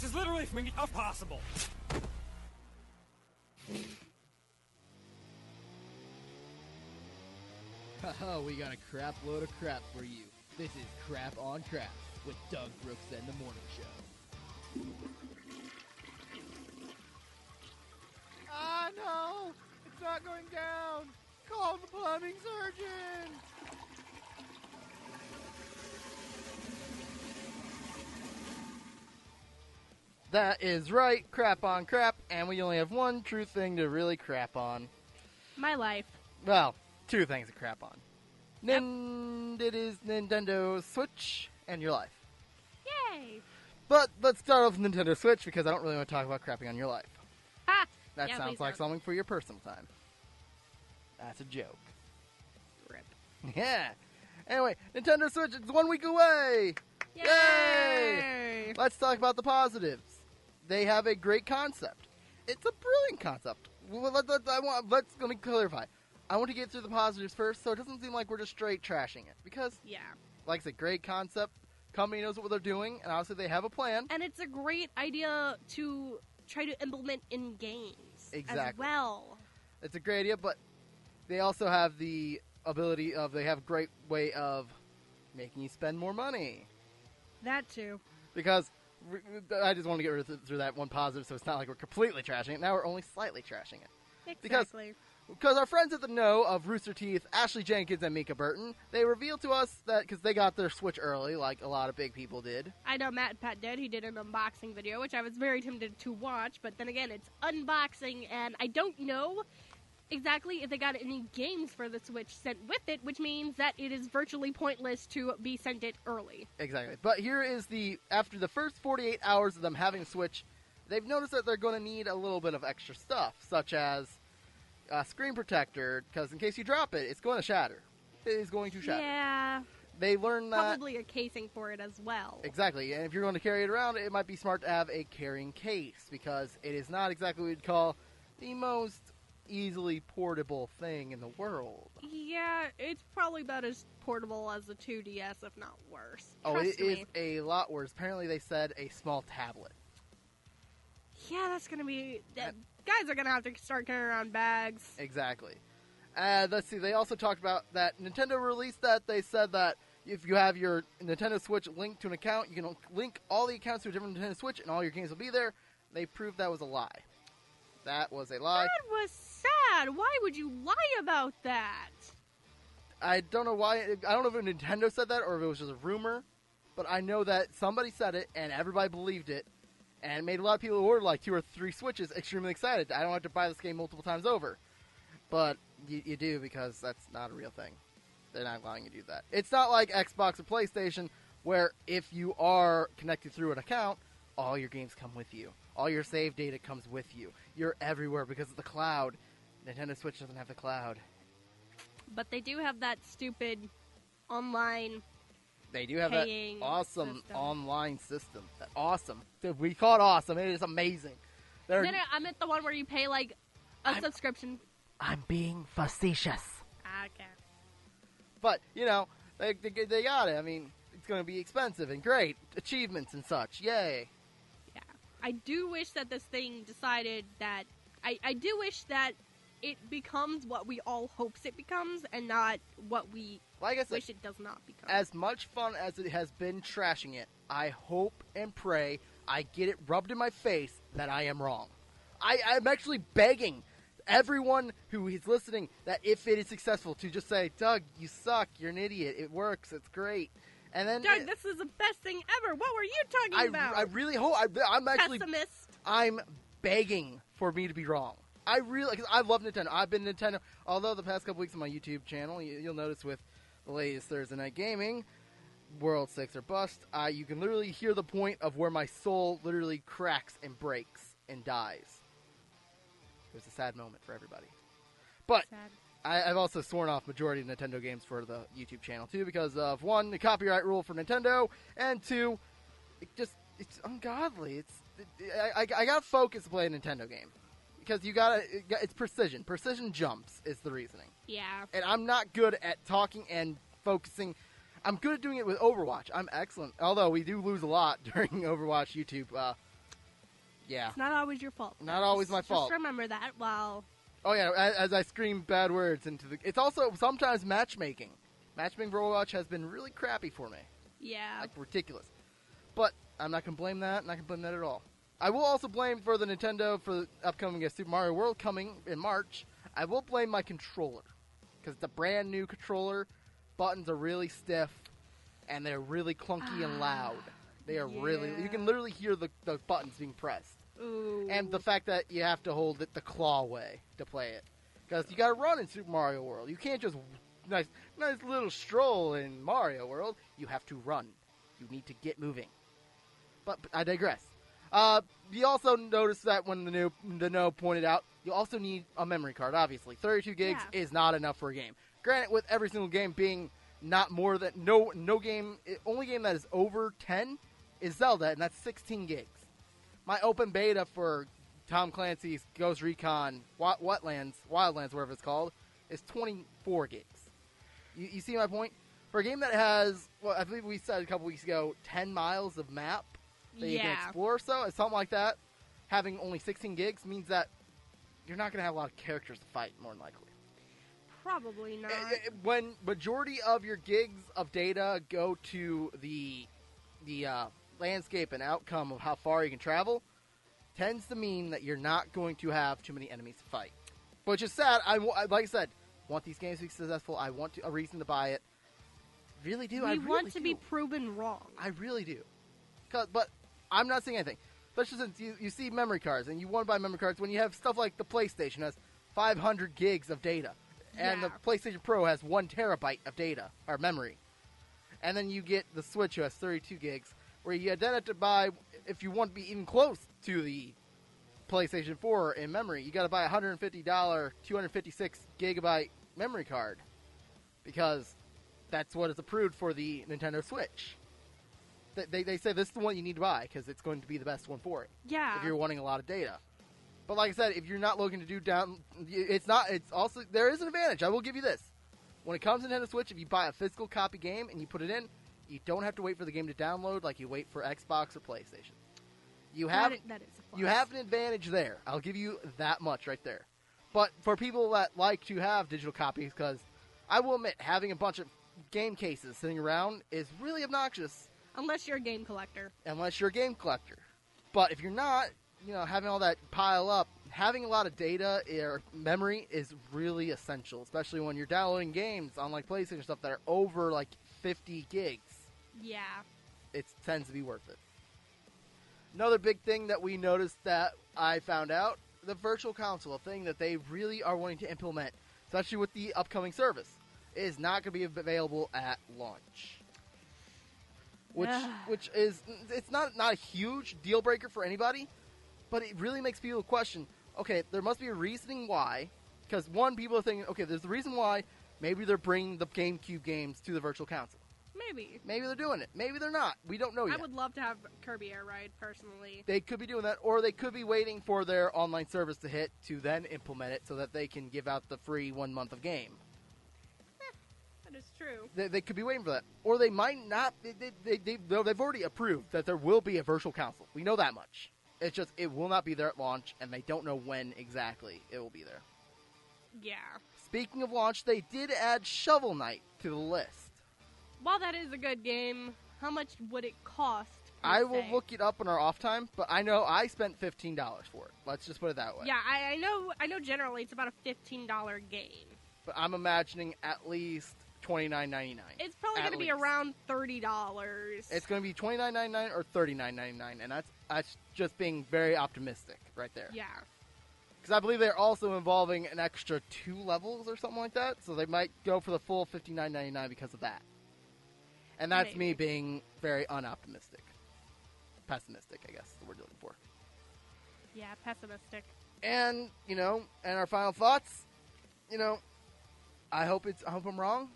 This is literally making it impossible. Haha, we got a crap load of crap for you. This is Crap on Crap with Doug Brooks and the Morning Show. Ah, no! It's not going down! Call the plumbing surgeon! That is right, Crap on Crap, and we only have one true thing to really crap on. My life. Well, two things to crap on. Yep. It is Nintendo Switch and your life. Yay! But let's start off with Nintendo Switch because I don't really want to talk about crapping on your life. Ha! That Yeah, sounds please like don't. something for your personal time. That's a joke. Rip. Yeah. Anyway, Nintendo Switch is 1 week away! Yay! Let's talk about the positives. They have a great concept. It's a brilliant concept. Let me clarify. I want to get through the positives first, so it doesn't seem like we're just straight trashing it. Because, Yeah. like I said, great concept. Company knows what they're doing, and obviously they have a plan. And it's a great idea to try to implement in games as Exactly. well. It's a great idea, but they also have the ability of, they have a great way of making you spend more money. That too. Because I just want to get through that one positive, so it's not like we're completely trashing it. Now we're only slightly trashing it. Exactly. Because our friends at the Know of Rooster Teeth, Ashley Jenkins and Mika Burton, they revealed to us that, because they got their Switch early, like a lot of big people did. I know Matt and Pat did. He did an unboxing video, which I was very tempted to watch. But then again, it's unboxing, and I don't know exactly if they got any games for the Switch sent with it, which means that it is virtually pointless to be sent it early. Exactly. But here is after the first 48 hours of them having a Switch, they've noticed that they're going to need a little bit of extra stuff, such as a screen protector, because in case you drop it, it's going to shatter. It is going to shatter. Yeah. They learned that. Probably a casing for it as well. Exactly, and if you're going to carry it around, it might be smart to have a carrying case, because it is not exactly what you'd call the most easily portable thing in the world. Yeah, it's probably about as portable as the 2DS, if not worse. Oh, Trust it is me. a lot worse. Apparently they said a small tablet. Yeah, that's gonna be... guys are gonna have to start carrying around bags. Exactly. Let's see, they also talked about that Nintendo released that. They said that if you have your Nintendo Switch linked to an account, you can link all the accounts to a different Nintendo Switch and all your games will be there. They proved that was a lie. That was a lie. That was sad. Why would you lie about that? I don't know why. I don't know if Nintendo said that or if it was just a rumor, but I know that somebody said it and everybody believed it, and it made a lot of people who ordered like 2 or 3 Switches extremely excited. I don't have to buy this game multiple times over, but you do, because that's not a real thing. They're not allowing you to do that. It's not like Xbox or PlayStation, where if you are connected through an account, all your games come with you. All your save data comes with you. You're everywhere because of the cloud. Nintendo Switch doesn't have the cloud. But they do have that stupid online... They do have that paying awesome system. online system. That awesome. We call it awesome. It is amazing. No, I meant the one where you pay, like, a I'm- subscription. I'm being facetious. Okay. But, you know, they got it. I mean, it's going to be expensive and great. Achievements and such. Yay. Yeah. I do wish that this thing decided that... I do wish that it becomes what we all hopes it becomes and not what we Like I said, wish it does not become. as much fun as it has been trashing it, I hope and pray I get it rubbed in my face that I am wrong. I'm actually begging everyone who is listening that if it is successful to just say, Doug, you suck, you're an idiot, it works, it's great. And then Doug, this is the best thing ever. What were you talking about? I really hope, I'm actually, Pessimist. I'm begging for me to be wrong. I really, because I love Nintendo. I've been Nintendo, although the past couple weeks on my YouTube channel, you'll notice with the latest Thursday Night Gaming, World 6 or Bust, you can literally hear the point of where my soul literally cracks and breaks and dies. It was a sad moment for everybody. But Sad. I've also sworn off majority of Nintendo games for the YouTube channel, too, because of, 1, the copyright rule for Nintendo, and 2, it's ungodly. I got focus to play a Nintendo game. Because it's precision. Precision jumps is the reasoning. Yeah. And I'm not good at talking and focusing. I'm good at doing it with Overwatch. I'm excellent. Although we do lose a lot during Overwatch YouTube Yeah. It's not always your fault. Not always my fault. Just remember that while... Oh, yeah, as I scream bad words into the... It's also sometimes matchmaking. Matchmaking for Overwatch has been really crappy for me. Yeah. Like, ridiculous. But I'm not going to blame that. Not going to blame that at all. I will also blame for the Nintendo for the upcoming Super Mario World coming in March. I will blame my controller. Because it's a brand new controller. Buttons are really stiff. And they're really clunky and loud. They are really... You can literally hear the buttons being pressed. Ooh. And the fact that you have to hold it the claw way to play it. Because you got to run in Super Mario World. You can't just... Nice little stroll in Mario World. You have to run. You need to get moving. But I digress. You also notice that when the No pointed out, you also need a memory card, obviously. 32 gigs is not enough for a game. Granted, with every single game being not more than... No game... Only game that is over 10 is Zelda, and that's 16 gigs. My open beta for Tom Clancy's Ghost Recon Wildlands, whatever it's called, is 24 gigs. You see my point? For a game that has, well, I believe we said a couple weeks ago, 10 miles of map that you can explore, something like that, having only 16 gigs means that you're not going to have a lot of characters to fight, more than likely. Probably not. When majority of your gigs of data go to the landscape and outcome of how far you can travel, tends to mean that you're not going to have too many enemies to fight. Which is sad. Like I said, want these games to be successful. I want a reason to buy it. Really do. I really want to be proven wrong. I really do. But I'm not saying anything. Especially since you see memory cards, and you want to buy memory cards when you have stuff like the PlayStation has 500 gigs of data. And the PlayStation Pro has 1 terabyte of data, or memory. And then you get the Switch who has 32 gigs, where you then have to buy, if you want to be even close to the PlayStation 4 in memory, you got to buy a $150, 256 gigabyte memory card. Because that's what is approved for the Nintendo Switch. They say this is the one you need to buy, because it's going to be the best one for it. Yeah. If you're wanting a lot of data. But like I said, if you're not looking to do it's also, there is an advantage. I will give you this. When it comes to Nintendo Switch, if you buy a physical copy game and you put it in, you don't have to wait for the game to download like you wait for Xbox or PlayStation. You have an advantage there. I'll give you that much right there. But for people that like to have digital copies, because I will admit, having a bunch of game cases sitting around is really obnoxious. Unless you're a game collector. But if you're not, having all that pile up, having a lot of data or memory is really essential, especially when you're downloading games on like PlayStation stuff that are over like 50 gigs. Yeah. It tends to be worth it. Another big thing that we noticed that I found out, the Virtual Console, a thing that they really are wanting to implement, especially with the upcoming service, is not going to be available at launch. Which is, it's not a huge deal breaker for anybody, but it really makes people question, okay, there must be a reasoning why, because one, people are thinking, okay, there's the reason why, maybe they're bringing the GameCube games to the Virtual Console. Maybe they're doing it. Maybe they're not. We don't know yet. I would love to have Kirby Air Ride, personally. They could be doing that, or they could be waiting for their online service to hit to then implement it so that they can give out the free 1 month of game. That is true. They could be waiting for that. Or they might not. They've already approved that there will be a Virtual Console. We know that much. It's just, it will not be there at launch, and they don't know when exactly it will be there. Yeah. Speaking of launch, they did add Shovel Knight to the list. While that is a good game, how much would it cost? I will look it up in our off time, but I know I spent $15 for it. Let's just put it that way. Yeah, I know generally it's about a $15 game. But I'm imagining at least $29.99. It's probably going to be around $30. It's going to be $29.99 or $39.99, and that's just being very optimistic right there. Yeah. Because I believe they're also involving an extra 2 levels or something like that, so they might go for the full $59.99 because of that. And that's me being very unoptimistic. Pessimistic, I guess, is the word you're looking for. Yeah, pessimistic. And, and our final thoughts, I hope I'm wrong.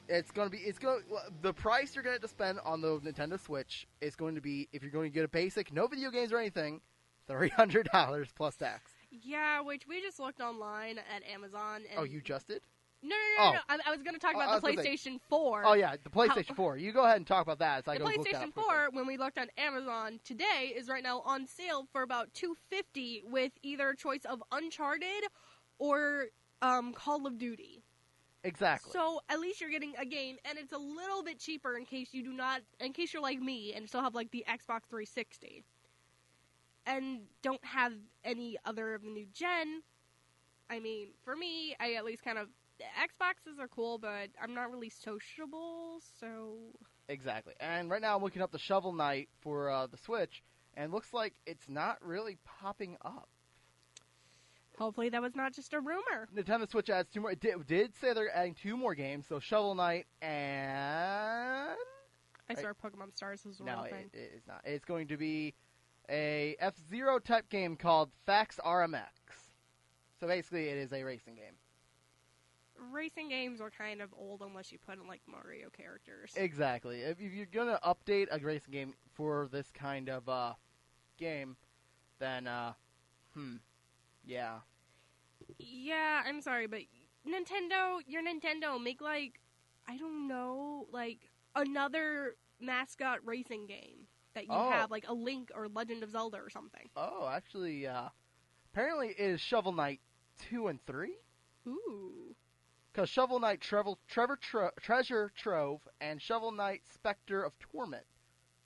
The price you're going to spend on the Nintendo Switch is going to be, if you're going to get a basic, no video games or anything, $300 plus tax. Yeah, which we just looked online at Amazon. And oh, you just did? No. Oh. I was going to talk I about the was gonna say- PlayStation 4. Oh yeah, the PlayStation 4. You go ahead and talk about that. As I The go look that PlayStation up quickly. 4, when we looked on Amazon today, is right now on sale for about $250 with either a choice of Uncharted or Call of Duty. Exactly. So at least you're getting a game, and it's a little bit cheaper in case you're like me and still have like the Xbox 360 and don't have any other of the new gen. I mean, for me, I at least kind of the Xboxes are cool, but I'm not really sociable, so Exactly. And right now I'm looking up the Shovel Knight for the Switch, and it looks like it's not really popping up. hopefully that was not just a rumor. Nintendo Switch adds 2 more. It did say they're adding 2 more games, so Shovel Knight and... I saw Pokemon Stars as well. No, it is not. It's going to be a F-Zero type game called Fax RMX. So basically it is a racing game. Racing games are kind of old unless you put in like Mario characters. Exactly. If you're going to update a racing game for this kind of game, then, yeah. Yeah, I'm sorry, but your Nintendo, make like, I don't know, like another mascot racing game that you have, like a Link or Legend of Zelda or something. Oh, actually, apparently it is Shovel Knight 2 and 3? Ooh. Because Shovel Knight Treasure Trove and Shovel Knight Spectre of Torment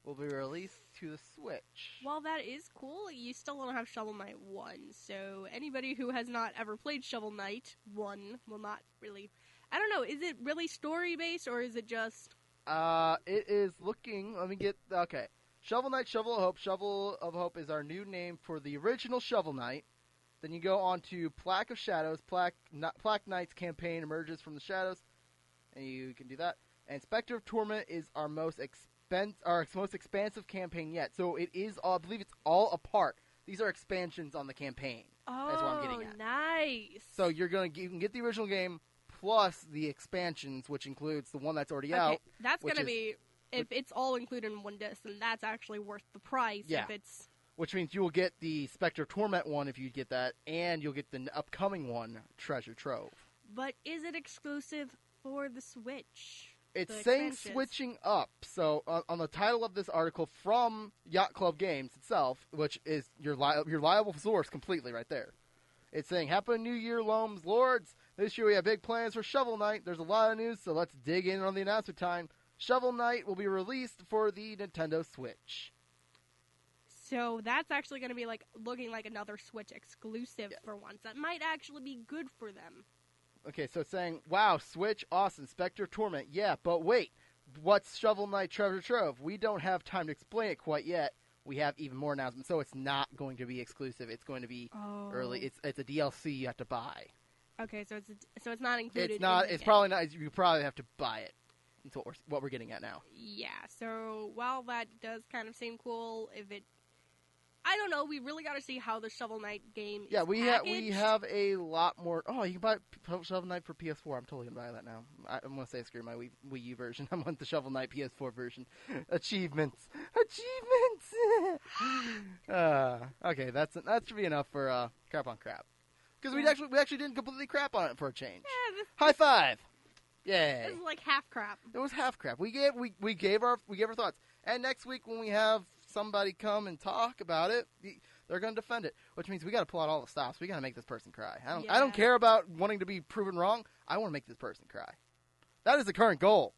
will be released to the Switch. Well, that is cool. You still don't have Shovel Knight 1, so anybody who has not ever played Shovel Knight 1 will not really... I don't know, is it really story-based, or is it just... It is looking... Let me get... Okay. Shovel Knight, Shovel of Hope. Shovel of Hope is our new name for the original Shovel Knight. Then you go on to Plaque of Shadows. Plaque Knight's campaign emerges from the shadows, and you can do that. And Spectre of Torment is our most expansive campaign yet. So it is, I believe it's all a part. These are expansions on the campaign. Oh, that's what I'm getting at. Nice. So you can get the original game plus the expansions, which includes the one that's already out. That's going to be, if it's all included in one disc, then that's actually worth the price. Yeah. If it's... Which means you will get the Spectre of Torment one if you get that, and you'll get the upcoming one, Treasure Trove. But is it exclusive for the Switch? It's saying switching up. So on the title of this article from Yacht Club Games itself, which is your reliable source completely right there, it's saying, Happy New Year, Loams Lords. This year we have big plans for Shovel Knight. There's a lot of news, so let's dig in on the announcement time. Shovel Knight will be released for the Nintendo Switch. So that's actually going to be like looking like another Switch exclusive for once. That might actually be good for them. Okay, so it's saying, wow, Switch, awesome, Spectre Torment, yeah, but wait, what's Shovel Knight Treasure Trove? We don't have time to explain it quite yet. We have even more announcements, so it's not going to be exclusive. It's going to be early. It's a DLC you have to buy. Okay, so it's not included. It's not. It's probably not. You probably have to buy it. That's what we're getting at now. Yeah. So while that does kind of seem cool, if it, I don't know. We really got to see how the Shovel Knight game. Yeah, is we packaged. have a lot more. Oh, you can buy Shovel Knight for PS4. I'm totally gonna buy that now. I'm gonna say screw my Wii U version. I want the Shovel Knight PS4 version. Achievements. Okay, that should be enough for crap on crap. Because we actually didn't completely crap on it for a change. Yeah, High five! Yay! This is like half crap. It was half crap. We gave our thoughts. And next week when we have somebody come and talk about it, they're going to defend it, which means we got to pull out all the stops. We got to make this person cry. I don't care about wanting to be proven wrong. I want to make this person cry. That is the current goal.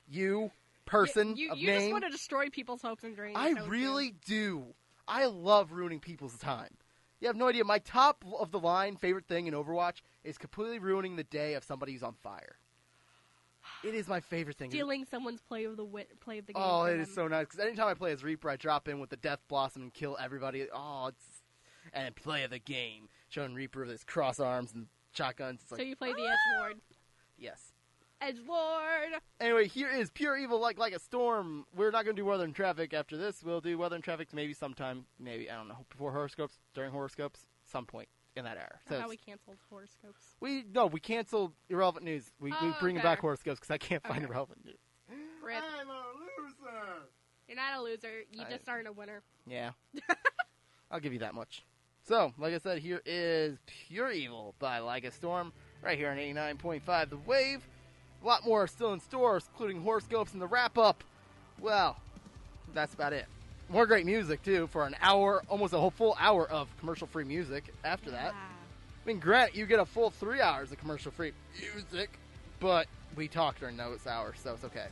You person you of you name. just want to destroy people's hopes and dreams. I really do. I love ruining people's time. You have no idea. My top of the line favorite thing in Overwatch is completely ruining the day of somebody who's on fire. It is my favorite thing. Stealing someone's play of the game. Oh, it is so nice. Because anytime I play as Reaper, I drop in with the Death Blossom and kill everybody. And play of the game. Showing Reaper with his cross arms and shotguns. It's like, so you play the Edgelord. Yes. Edgelord! Anyway, here is Pure Evil like a Storm. We're not going to do Weather and Traffic after this. We'll do Weather and Traffic maybe sometime. Maybe, I don't know, before horoscopes, during horoscopes, some point in that era. So how we canceled horoscopes. We canceled Irrelevant News. We bring back horoscopes because I can't find Irrelevant News. Rip. I'm a loser! You're not a loser. You just aren't a winner. Yeah. I'll give you that much. So, like I said, here is Pure Evil by Like a Storm. right here on 89.5 The Wave. A lot more still in stores, including horoscopes and the wrap-up. Well, that's about it. More great music, too, for an hour, almost a whole full hour of commercial-free music after that. I mean, granted, you get a full 3 hours of commercial-free music, but we talk during those hours, so it's okay.